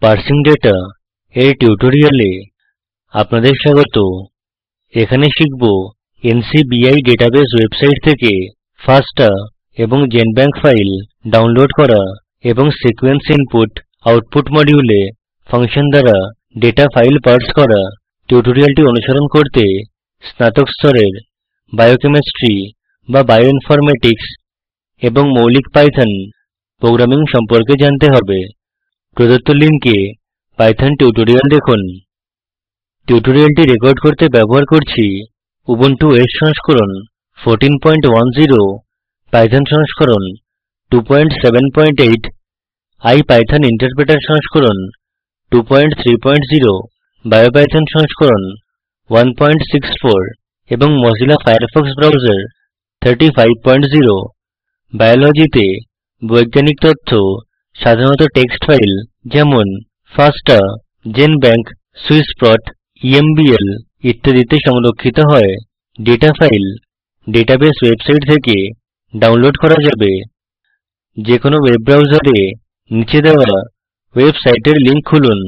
Parsing data এর টিউটোরিয়ালে আপনাদের স্বাগত। এখানে শিখব NCBI ডেটাবেস ওয়েবসাইট থেকে ফাস্টা এবং জেনব্যাংক ফাইল ডাউনলোড করা এবং সিকোয়েন্স ইনপুট আউটপুট মডিউলে ফাংশন দ্বারা ডেটা ফাইল পার্স করা। টিউটোরিয়ালটি অনুসরণ করতে স্নাতক স্তরের বায়োকেমিস্ট্রি বা বায়োইনফরমেটিক্স এবং মৌলিক পাইথন প্রোগ্রামিং সম্পর্কে জানতে হবে। প্রদত্ত লিঙ্কে পাইথন টিউটোরিয়াল দেখুন। টিউটোরিয়ালটি রেকর্ড করতে ব্যবহার করছি উবুন্টু ওএস সংস্করণ 14.10, পাইথন সংস্করণ 2.7.8, আইপাইথন ইন্টারপ্রেটার সংস্করণ 2.3.0, বায়োপাইথন সংস্করণ 1.64 এবং মজিলা ফায়ারফক্স ব্রাউজার 35.0। বায়োলজিতে বৈজ্ঞানিক তথ্য সাধারণত টেক্সট ফাইল যেমন ফাস্টা, জেনব্যাংক, সুইসপ্রট, EMBL ইত্যাদিতে সংরক্ষিত হয়। ডেটা ফাইল ডেটাবেস ওয়েবসাইট থেকে ডাউনলোড করা যাবে। যে কোনো ওয়েব ব্রাউজারে নিচে দেওয়া ওয়েবসাইটের লিঙ্ক খুলুন।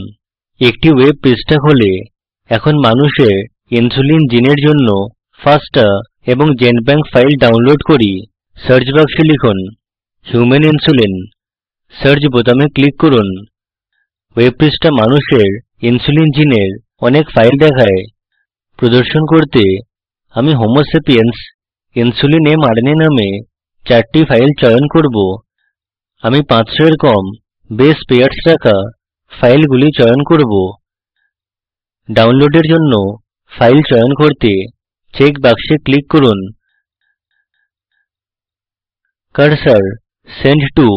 একটি ওয়েব পৃষ্ঠা খোলে। এখন মানুষের ইনসুলিন জিনের জন্য ফাস্টা এবং জেনব্যাংক ফাইল ডাউনলোড করি। সার্চ বাক্সে লিখুন হিউম্যান ইনসুলিন, সার্চ বোতামে ক্লিক করুন। ওয়েব পৃষ্ঠা মানুষের ইনসুলিন জিনের অনেক ফাইল দেখায়। প্রদর্শন করতে আমি হোমো সেপিয়েন্স ইনসুলিন mRNA নামে 4টি ফাইল চয়ন করব। আমি 500 এর কম বেস পেয়ার্স রাখা ফাইলগুলি চয়ন করব। ডাউনলোডের জন্য ফাইল চয়ন করতে চেক বাক্সে ক্লিক করুন। কার্সর সেন্ড টু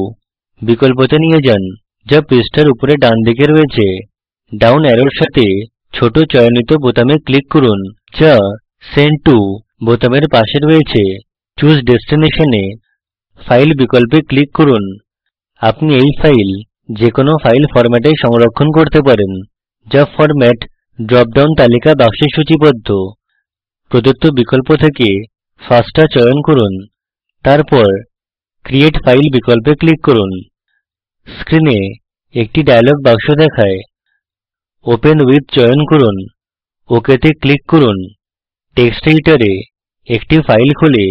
বিকল্পতে নিয়ে যান, যা পৃষ্ঠার উপরে ডান দিকে রয়েছে। ডাউন অ্যারোর সাথে ছোট চয়নিত বোতামে ক্লিক করুন, যা সেন্ড টু বোতামের পাশে রয়েছে। চুজ ডেস্টিনেশনে ফাইল বিকল্পে ক্লিক করুন। আপনি এই ফাইল যে কোনো ফাইল ফরম্যাটে সংরক্ষণ করতে পারেন, যা ফরম্যাট ড্রপ ডাউন তালিকা বাক্সে সূচীবদ্ধ। প্রদত্ত বিকল্প থেকে ফাস্টা চয়ন করুন, তারপর ক্রিয়েট ফাইল বিকল্পে ক্লিক করুন। স্ক্রিনে একটি ডায়লগ বাক্স দেখায়। ওপেন উইথ চয়ন করুন, OK তে ক্লিক করুন। টেক্সট এডিটরে একটি ফাইল খুলে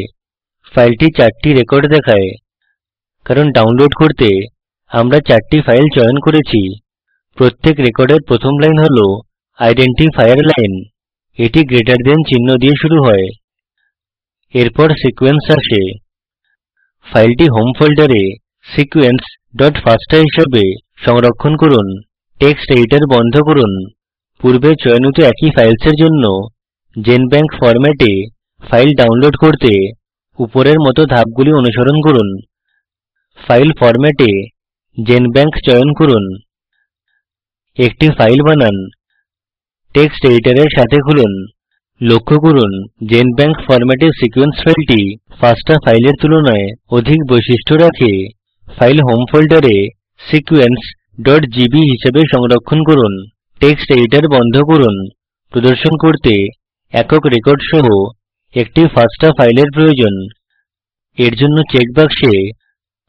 ফাইলটি 4টি রেকর্ড দেখায়। কারণ ডাউনলোড করতে আমরা 4টি ফাইল চয়ন করেছি। প্রত্যেক রেকর্ডের প্রথম লাইন হল আইডেন্টিফায়ার লাইন। এটি গ্রেটার দেন চিহ্ন দিয়ে শুরু হয়। এরপর সিকোয়েন্স আসে। ফাইলটি হোম ফোল্ডারে sequence.fasta হিসাবে সংরক্ষণ করুন। টেক্সট এডিটর বন্ধ করুন। পূর্বে চয়নিত একই ফাইলসের জন্য জেনব্যাংক ফরম্যাটে ফাইল ডাউনলোড করতে উপরের মতো ধাপগুলি অনুসরণ করুন। ফাইল ফরম্যাটে জেনব্যাংক চয়ন করুন। একটি ফাইল বানান। টেক্সট এডিটরের সাথে খুলুন। লক্ষ্য করুন জেনব্যাংক ফরম্যাটে সিকোয়েন্স ফাইলটি ফাস্টা ফাইলের তুলনায় অধিক বৈশিষ্ট্য রাখে। ফাইল হোম ফোল্ডারে sequence.gb হিসাবে সংরক্ষণ করুন। টেক্সট এডিটর বন্ধ করুন। প্রদর্শন করতে একক রেকর্ড সহ একটি ফাস্টা ফাইলের প্রয়োজন। এর জন্য চেক বাক্সে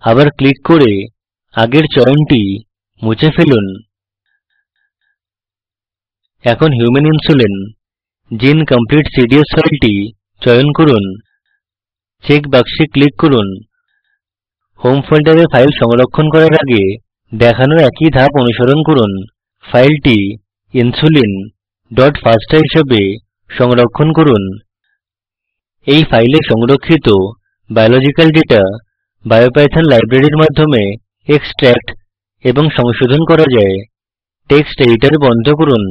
আবার ক্লিক করে আগের চয়নটি মুছে ফেলুন। এখন হিউম্যান ইনসুলিন জিন কমপ্লিট CDS ফাইলটি চয়ন করুন। চেক বাক্সে ক্লিক করুন। হোম ফোল্ডারে ফাইল সংরক্ষণ করার আগে দেখানো একই ধাপ অনুসরণ করুন। ফাইলটি insulin.fasta হিসাবে সংরক্ষণ করুন। এই ফাইলে সংরক্ষিত বায়োলজিক্যাল ডেটা বায়োপাইথন লাইব্রেরির মাধ্যমে এক্সট্র্যাক্ট এবং সংশোধন করা যায়। টেক্সট এডিটর বন্ধ করুন।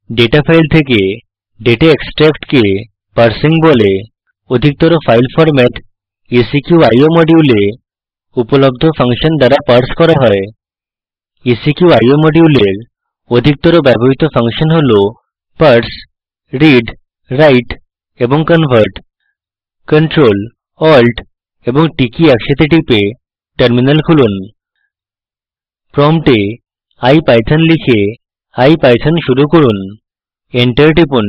ডেটা ফাইল থেকে ডেটা এক্সট্র্যাক্টকে পার্সিং বলে। অধিকতর ফাইল ফরম্যাট ECQIO মডিউলে উপলব্ধ ফাংশন দ্বারা পার্স করা হয়। ECQIO মডিউলের অধিকতর ব্যবহৃত ফাংশন হল পার্স, রিড, রাইট এবং কনভার্ট। Ctrl, Alt এবং T কী একসাথে টিপে টার্মিনাল খুলুন। প্রম্পটে IPython লিখে IPython শুরু করুন। এন্টার টিপুন।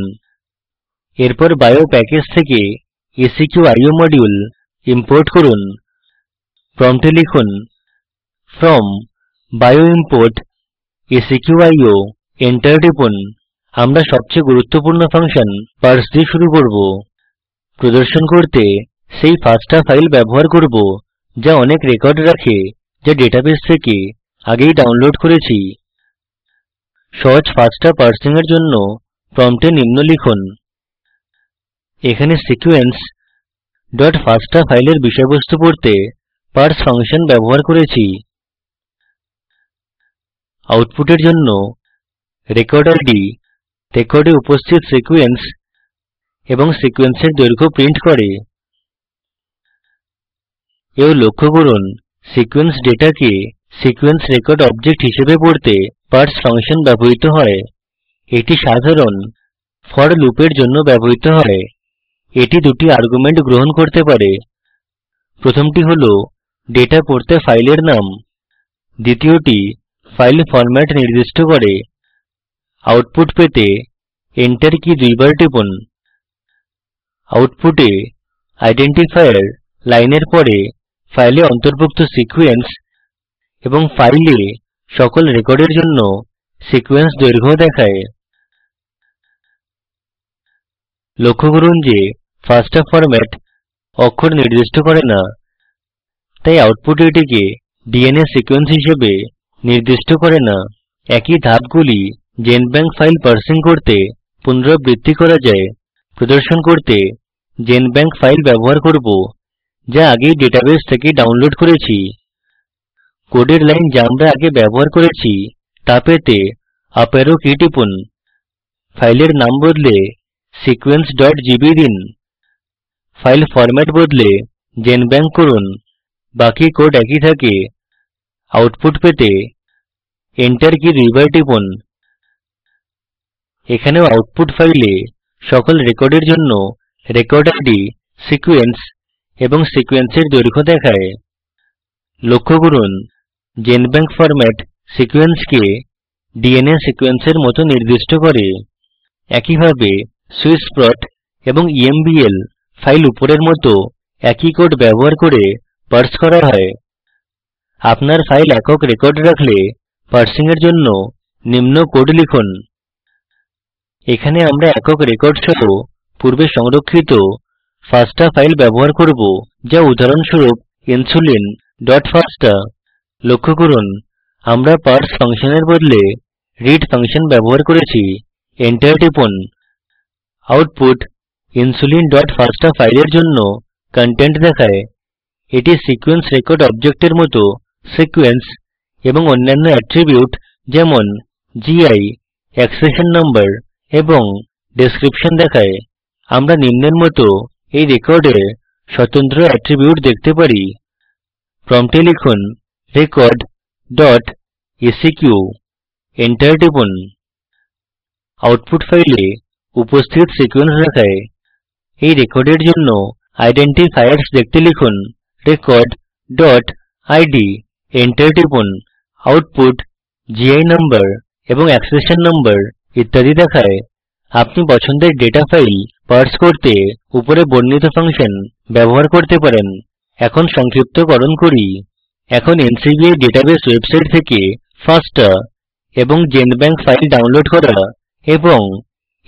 এরপর বায়ো প্যাকেজ থেকে ECQIO মডিউল ইম্পোর্ট করুন। প্রম্পটে লিখুন from bioimport seqio enter টিপুন। আমরা সবচেয়ে গুরুত্বপূর্ণ ফাংশন parse দিয়ে শুরু করব। প্রদর্শন করতে সেই FASTA ফাইল ব্যবহার করব যা অনেক রেকর্ড রাখে যা ডেটাবেস থেকে আগেই ডাউনলোড করেছি। সহজ FASTA parsing এর জন্য প্রম্পটে নিম্ন লিখুন। এখানে sequence.fasta ফাইলের বিষয়বস্তু পড়তে parse ফাংশন ব্যবহার করেছি। আউটপুটের জন্য রেকর্ড id রেকর্ডে উপস্থিত সিকোয়েন্স এবং সিকোয়েন্সের দৈর্ঘ্য প্রিন্ট করে। এও লক্ষ্য করুন সিকোয়েন্স ডেটাকে সিকোয়েন্স রেকর্ড অবজেক্ট হিসেবে পড়তে parse ফাংশন ব্যবহৃত হয়। এটি সাধারণ for লুপের জন্য ব্যবহৃত হয়। এটি দুটি আর্গুমেন্ট গ্রহণ করতে পারে। প্রথমটি হল ডেটা পড়তে ফাইলের নাম, দ্বিতীয়টি ফাইল ফরম্যাট নির্দিষ্ট করে। আউটপুট পেতে এন্টার কি দুইবার টিপুন। আউটপুটে আইডেন্টিফায়ার লাইনের পরে ফাইলে অন্তর্ভুক্ত সিকোয়েন্স এবং ফাইলে সকল রেকর্ডের জন্য সিকোয়েন্স দৈর্ঘ্য দেখায়। লক্ষ্য করুন যে FASTA ফরম্যাট অক্ষর নির্দিষ্ট করে না, তাই আউটপুট এটিকে DNA সিকোয়েন্স হিসেবে নির্দিষ্ট করে না। একই ধাপগুলি genbank ফাইল পার্সিং করতে পুনরাবৃত্তি করা যায়। প্রদর্শন করতে genbank ফাইল ব্যবহার করব যা আগেই ডেটাবেস থেকে ডাউনলোড করেছি। কোডের লাইন যা আমরা আগে ব্যবহার করেছি তা পেতে আপ অ্যারো কি টিপুন। ফাইলের নাম বদলে sequence.gb দিন। ফাইল ফরম্যাট বদলে genbank করুন। বাকি কোড একই থাকে। আউটপুট পেতে এন্টার কি দুইবার টিপুন। এখানেও আউটপুট ফাইলে সকল রেকর্ডের জন্য রেকর্ড id সিকোয়েন্স এবং সিকোয়েন্সের দৈর্ঘ্য দেখায়। লক্ষ্য করুন genbank ফরম্যাট সিকোয়েন্সকে DNA সিকোয়েন্সের মতো নির্দিষ্ট করে। একইভাবে swissprot এবং embl ফাইল উপরের মতো একই কোড ব্যবহার করে parse করা হয়। আপনার ফাইল একক রেকর্ড রাখলে পার্সিং এর জন্য নিম্ন কোড লিখুন। এখানে আমরা একক রেকর্ড সহ পূর্বে সংরক্ষিত FASTA ফাইল ব্যবহার করব যা উদাহরণস্বরূপ insulin.fasta। লক্ষ্য করুন আমরা parse ফাংশনের বদলে read ফাংশন ব্যবহার করেছি। এন্টার টিপুন। আউটপুট insulin.fasta ফাইলের জন্য কন্টেন্ট দেখায়। এটি সিকোয়েন্স রেকর্ড অবজেক্টের মতো সিকোয়েন্স এবং অন্যান্য অ্যাট্রিবিউট যেমন gi অ্যাক্সেশন নম্বর এবং ডেসক্রিপশন দেখায়। আমরা নিম্নের মতো এই রেকর্ডের স্বতন্ত্র অ্যাট্রিবিউট দেখতে পারি। প্রম্পটে লিখুন record dot eseq এন্টার টিপুন। আউটপুট ফাইলে উপস্থিত সিকোয়েন্স দেখায়। এই রেকর্ডের জন্য আইডেন্টিফায়ার্স দেখতে লিখুন record dot id এন্টার টিপুন। আউটপুট gi নম্বর এবং অ্যাক্সেশন নম্বর ইত্যাদি দেখায়। আপনি পছন্দের ডেটা ফাইল parse করতে উপরে বর্ণিত ফাংশন ব্যবহার করতে পারেন। এখন সংক্ষিপ্তকরণ করি। এখন NCBI ডেটাবেস ওয়েবসাইট থেকে FASTA এবং genbank ফাইল ডাউনলোড করা এবং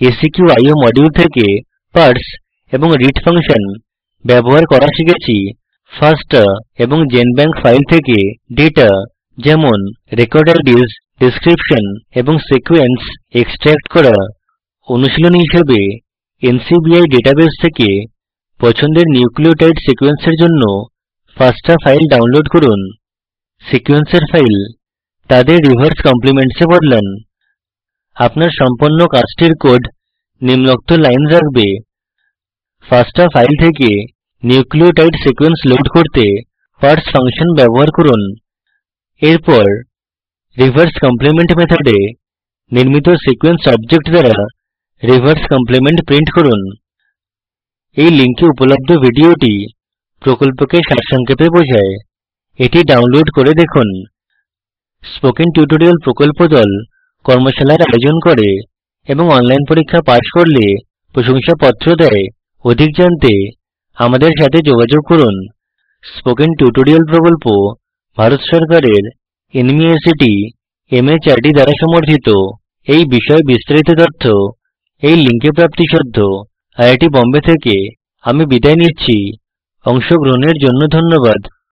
seqio মডিউল থেকে parse এবং read ফাংশন ব্যবহার করা শিখেছি। FASTA এবং genbank ফাইল থেকে ডেটা যেমন রেকর্ড IDs, ডেসক্রিপশন এবং সিকোয়েন্স এক্সট্রাক্ট করা। অনুশীলনী হিসেবে NCBI ডেটাবেস থেকে পছন্দের নিউক্লিওটাইড সিকোয়েন্সের জন্য FASTA ফাইল ডাউনলোড করুন। সিকোয়েন্সের ফাইল তাদের রিভার্স কমপ্লিমেন্টসে বদলান। আপনার সম্পন্ন কাজটির কোড নিম্নোক্ত লাইন রাখবে। FASTA ফাইল থেকে নিউক্লিওটাইড সিকোয়েন্স লোড করতে parse ফাংশন ব্যবহার করুন। এরপর রিভার্স কমপ্লিমেন্ট মেথডে নির্মিত সিকোয়েন্স অবজেক্ট দ্বারা রিভার্স কমপ্লিমেন্ট প্রিন্ট করুন। এই লিঙ্কে উপলব্ধ ভিডিওটি প্রকল্পকে সারসংক্ষেপে বোঝায়। এটি ডাউনলোড করে দেখুন। স্পোকেন টিউটোরিয়াল প্রকল্প দল কর্মশালার আয়োজন করে এবং অনলাইন পরীক্ষা পাস করলে প্রশংসাপত্র দেয়। অধিক জানতে আমাদের সাথে যোগাযোগ করুন। স্পোকেন টিউটোরিয়াল প্রকল্প ভারত সরকারের NMEICT MHRD দ্বারা সমর্থিত এই বিষয়ে বিস্তারিত তথ্য এই লিঙ্কে প্রাপ্তিসাধ্য আইআইটি বোম্বে থেকে আমি বিদায় নিচ্ছি অংশগ্রহণের জন্য ধন্যবাদ